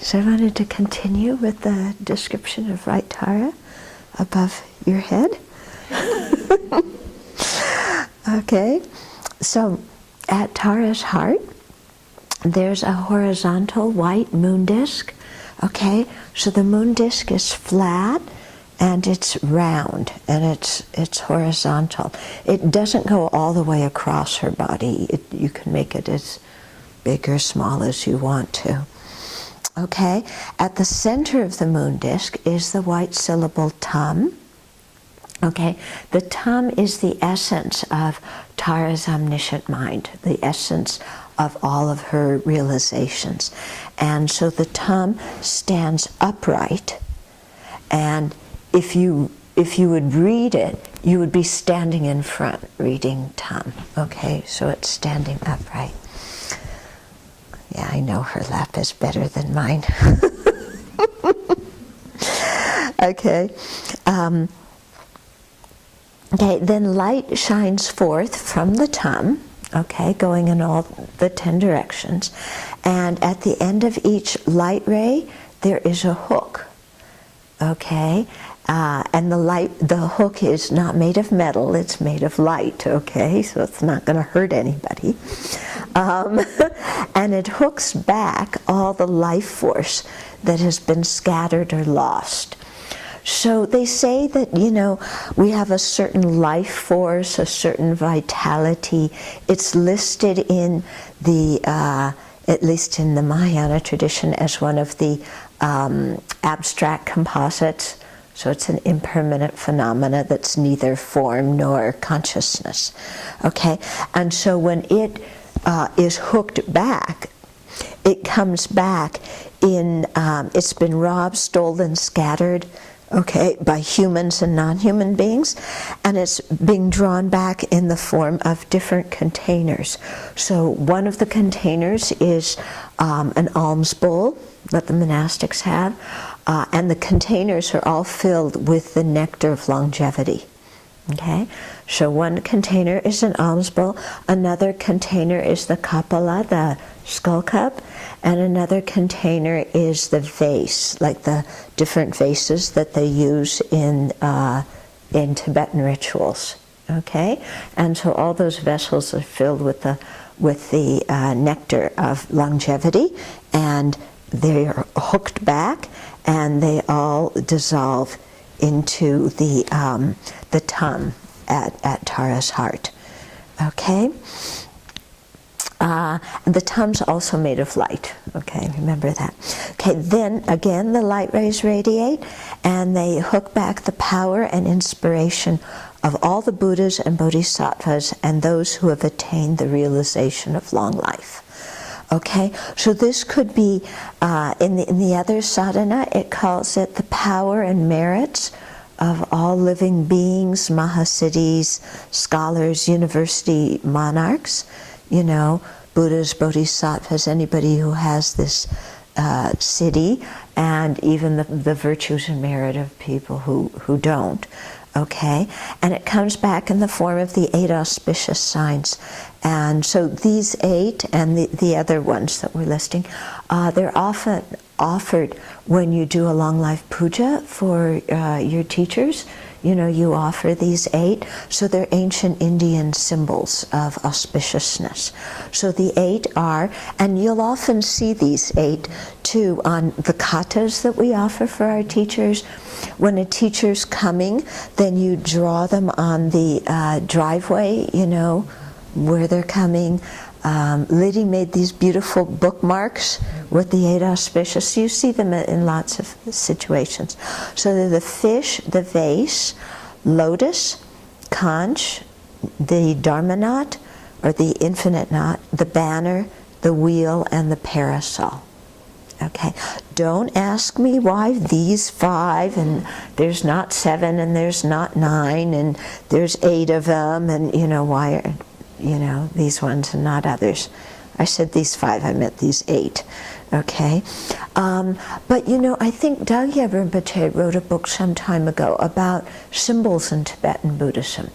so I wanted to continue with the description of right Tara above your head. Okay, so at Tara's heart, there's a horizontal white moon disk. Okay, so the moon disk is flat and it's round and it's horizontal. It doesn't go all the way across her body. You can make it as big or small as you want to. Okay, at the center of the moon disk is the white syllable tum. Okay, the tum is the essence of Tara's omniscient mind, the essence of all of her realizations. And so the tum stands upright, and if you would read it, you would be standing in front reading tum. Okay, so it's standing upright. Yeah, I know her lap is better than mine. Okay. Okay, then light shines forth from the tum, okay, going in all the 10 directions. And at the end of each light ray, there is a hook, okay? And the hook is not made of metal, it's made of light, okay? So it's not going to hurt anybody. And it hooks back all the life force that has been scattered or lost. So they say that, you know, we have a certain life force, a certain vitality. It's listed in the, at least in the Mahayana tradition, as one of the abstract composites. So it's an impermanent phenomena that's neither form nor consciousness. Okay, and so when it is hooked back, it comes back in, it's been robbed, stolen, scattered, okay, by humans and non-human beings, and it's being drawn back in the form of different containers. So one of the containers is an alms bowl that the monastics have, and the containers are all filled with the nectar of longevity. Okay, so one container is an alms bowl, another container is the kapala, the skull cup, and another container is the vase, like the different vases that they use in Tibetan rituals. Okay, and so all those vessels are filled with the nectar of longevity, and they are hooked back, and they all dissolve into the tum at Tara's heart. Okay. The tum's also made of light. Okay, remember that. Okay, then again the light rays radiate and they hook back the power and inspiration of all the Buddhas and Bodhisattvas and those who have attained the realization of long life. Okay, so this could be, in the other sadhana, it calls it the power and merits of all living beings, mahasiddhis, scholars, university monarchs, you know, Buddhas, Bodhisattvas, anybody who has this siddhi, and even the virtues and merit of people who don't. Okay, and it comes back in the form of the 8 auspicious signs. And so these 8 and the other ones that we're listing, they're often offered when you do a long life puja for your teachers. You know, you offer these 8. So they're ancient Indian symbols of auspiciousness. So the 8 are, and you'll often see these 8 too on the katas that we offer for our teachers. When a teacher's coming, then you draw them on the driveway, you know, where they're coming. Liddy made these beautiful bookmarks with the 8 auspicious. You see them in lots of situations. So they're the fish, the vase, lotus, conch, the dharma knot, or the infinite knot, the banner, the wheel, and the parasol. Okay, don't ask me why these 5, and there's not 7, and there's not 9, and there's 8 of them, and you know, why are, you know, these ones and not others. I said these 5, I meant these 8. Okay, but you know, I think Dagya Rinpoche wrote a book some time ago about symbols in Tibetan Buddhism.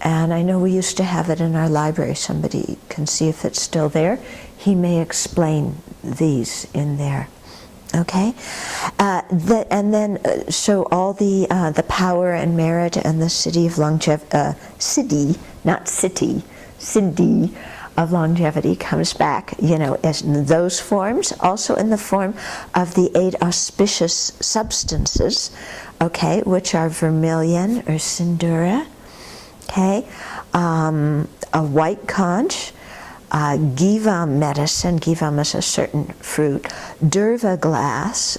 And I know we used to have it in our library. Somebody can see if it's still there. He may explain these in there. Okay, and then so all the power and merit and the city of city of longevity comes back, as in those forms, also in the form of the 8 auspicious substances, okay, which are vermilion or sindura, okay, a white conch, givam medicine, givam is a certain fruit, durva grass,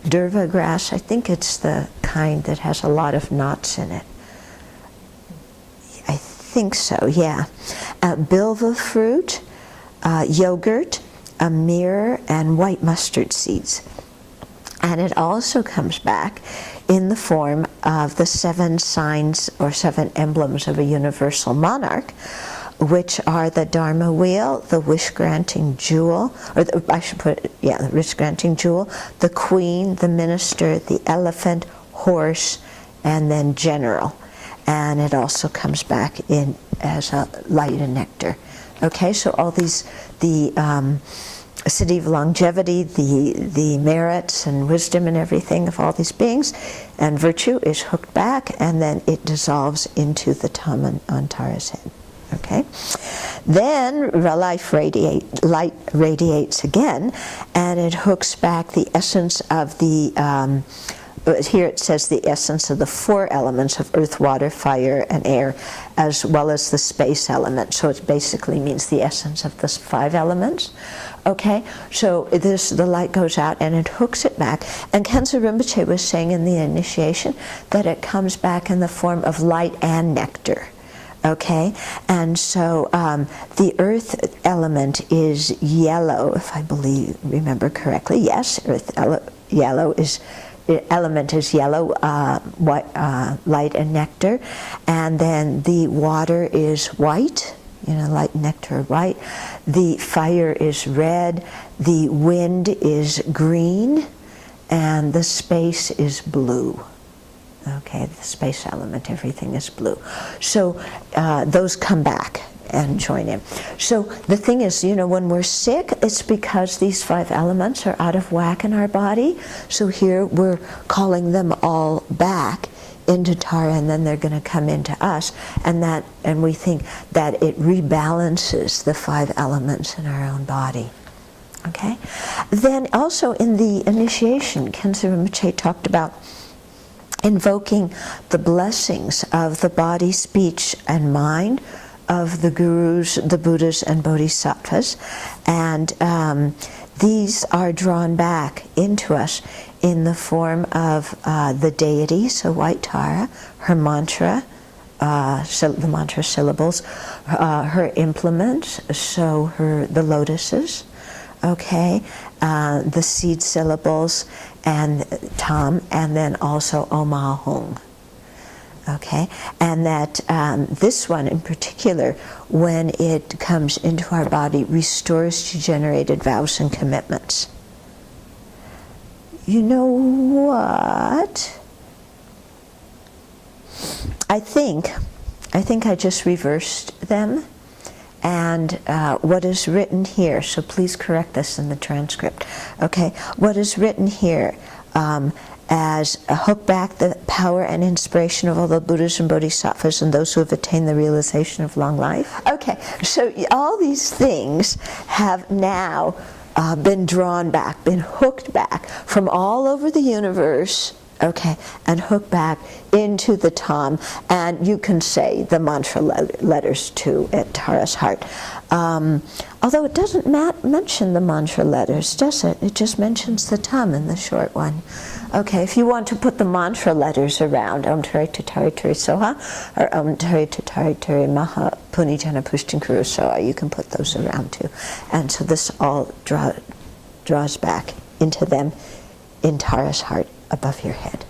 durva grass, I think it's the kind that has a lot of knots in it. I think so, yeah. Bilva fruit, yogurt, a mirror, and white mustard seeds. And it also comes back in the form of the 7 signs or 7 emblems of a universal monarch, which are the Dharma wheel, the wish-granting jewel, the wish-granting jewel, the queen, the minister, the elephant, horse, and then general. And it also comes back in as a light and nectar. Okay, so all these, the city of longevity, the merits and wisdom and everything of all these beings, and virtue is hooked back, and then it dissolves into the Tam on Tara's head. Okay, then light radiates again, and it hooks back the essence of the. Here it says the essence of the 4 elements of earth, water, fire, and air, as well as the space element. So it basically means the essence of the 5 elements. Okay, so the light goes out and it hooks it back. And Khensa Rinpoche was saying in the initiation that it comes back in the form of light and nectar. Okay, and so the earth element is yellow, if I remember correctly. Yes, yellow is. Element is yellow, light and nectar, and then the water is white, light and nectar are white. The fire is red, the wind is green, and the space is blue. Okay, the space element, everything is blue. So those come back and join in. So the thing is, when we're sick, it's because these 5 elements are out of whack in our body. So here we're calling them all back into Tara, and then they're going to come into us, and we think that it rebalances the 5 elements in our own body. Okay? Then also in the initiation, Khensa Rinpoche talked about invoking the blessings of the body, speech, and mind of the gurus, the Buddhas, and Bodhisattvas, and these are drawn back into us in the form of the deity, so White Tara, her mantra, the mantra syllables, her implements, so the lotuses, okay, the seed syllables, and Tam, and then also Om Ahung. Okay, and that this one in particular, when it comes into our body, restores degenerated vows and commitments. You know what? I think I just reversed them, and what is written here, so please correct this in the transcript. Okay, what is written here, as hook back the power and inspiration of all the Buddhas and Bodhisattvas and those who have attained the realization of long life. Okay, so all these things have now been drawn back, been hooked back from all over the universe, okay, and hooked back into the Tam, and you can say the mantra letters too at Tara's heart. Although it doesn't mention the mantra letters, does it? It just mentions the Tam in the short one. Okay, if you want to put the mantra letters around, Om Tari Tatari Tari Soha, or Om Tari Tatari Tari Maha Punijana Pushtinkuru Soha, you can put those around too. And so this all draws back into them in Tara's heart above your head.